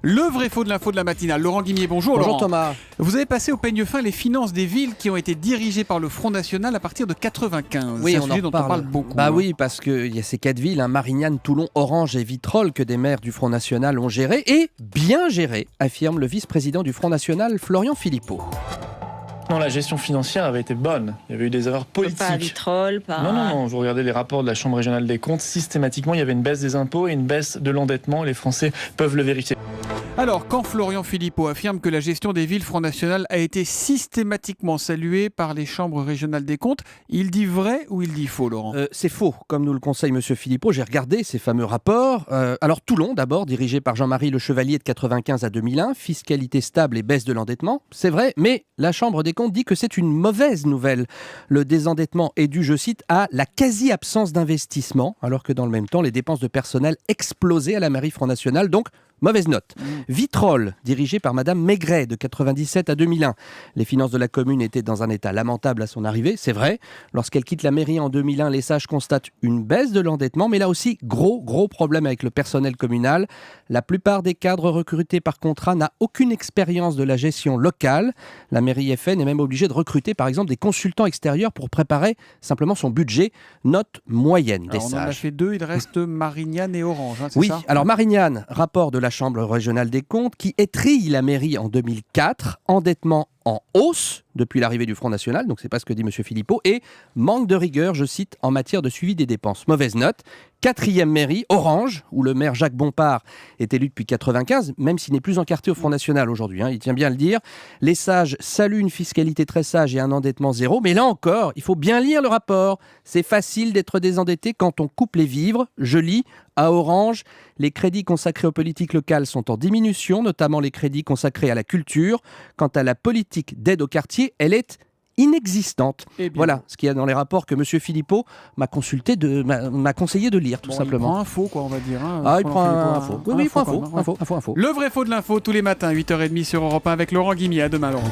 Le vrai faux de l'info de la matinale. Laurent Guimier, bonjour. Bonjour Laurent. Thomas. Vous avez passé au peigne fin les finances des villes qui ont été dirigées par le Front National à partir de 95. Oui, c'est un on sujet en dont on parle. parle beaucoup. Bah oui, parce qu'il y a ces 4 villes, Marignane, Toulon, Orange et Vitrolles, que des maires du Front National ont géré, et bien géré, affirme le vice-président du Front National, Florian Philippot. Non, la gestion financière avait été bonne. Il y avait eu des erreurs politiques. Pas à Vitrolles, pas... Non. Vous regardez les rapports de la Chambre régionale des comptes, systématiquement, il y avait une baisse des impôts et une baisse de l'endettement. Les Français peuvent le vérifier. Alors, quand Florian Philippot affirme que la gestion des villes Front National a été systématiquement saluée par les chambres régionales des comptes, il dit vrai ou il dit faux, Laurent? C'est faux, comme nous le conseille Monsieur Philippot. J'ai regardé ces fameux rapports. Alors Toulon, d'abord, dirigé par Jean-Marie Le Chevalier de 95 à 2001, fiscalité stable et baisse de l'endettement. C'est vrai, mais la Chambre des comptes dit que c'est une mauvaise nouvelle. Le désendettement est dû, je cite, à la quasi-absence d'investissement, alors que dans le même temps, les dépenses de personnel explosaient à la mairie Front National. Donc, mauvaise note. Vitrolles, dirigé par Madame Maigret de 97 à 2001. Les finances de la commune étaient dans un état lamentable à son arrivée, c'est vrai. Lorsqu'elle quitte la mairie en 2001, les sages constatent une baisse de l'endettement, mais là aussi, gros problème avec le personnel communal. La plupart des cadres recrutés par contrat n'a aucune expérience de la gestion locale. La mairie FN est même obligée de recruter, par exemple, des consultants extérieurs pour préparer simplement son budget. Note moyenne des Alors, on en a sages. fait 2, il reste Marignane et Orange, c'est Oui, ça? alors Marignane, rapport de la Chambre régionale des comptes qui étrille la mairie en 2004, endettement en hausse depuis l'arrivée du Front National, donc c'est pas ce que dit M. Philippot, et manque de rigueur, je cite, en matière de suivi des dépenses. Mauvaise note. 4e mairie, Orange, où le maire Jacques Bompard est élu depuis 95, même s'il n'est plus encarté au Front National aujourd'hui, il tient bien à le dire. Les sages saluent une fiscalité très sage et un endettement zéro, mais là encore, il faut bien lire le rapport. C'est facile d'être désendetté quand on coupe les vivres. Je lis, à Orange, les crédits consacrés aux politiques locales sont en diminution, notamment les crédits consacrés à la culture. Quant à la politique d'aide au quartier, elle est inexistante. Voilà ce qu'il y a dans les rapports que M. Philippot m'a conseillé de lire, tout simplement. Il prend un faux, quoi, on va dire. Il prend un faux. Oui, il prend un faux. Le vrai faux de l'info tous les matins, 8h30 sur Europe 1 avec Laurent Guimier. À demain, Laurent.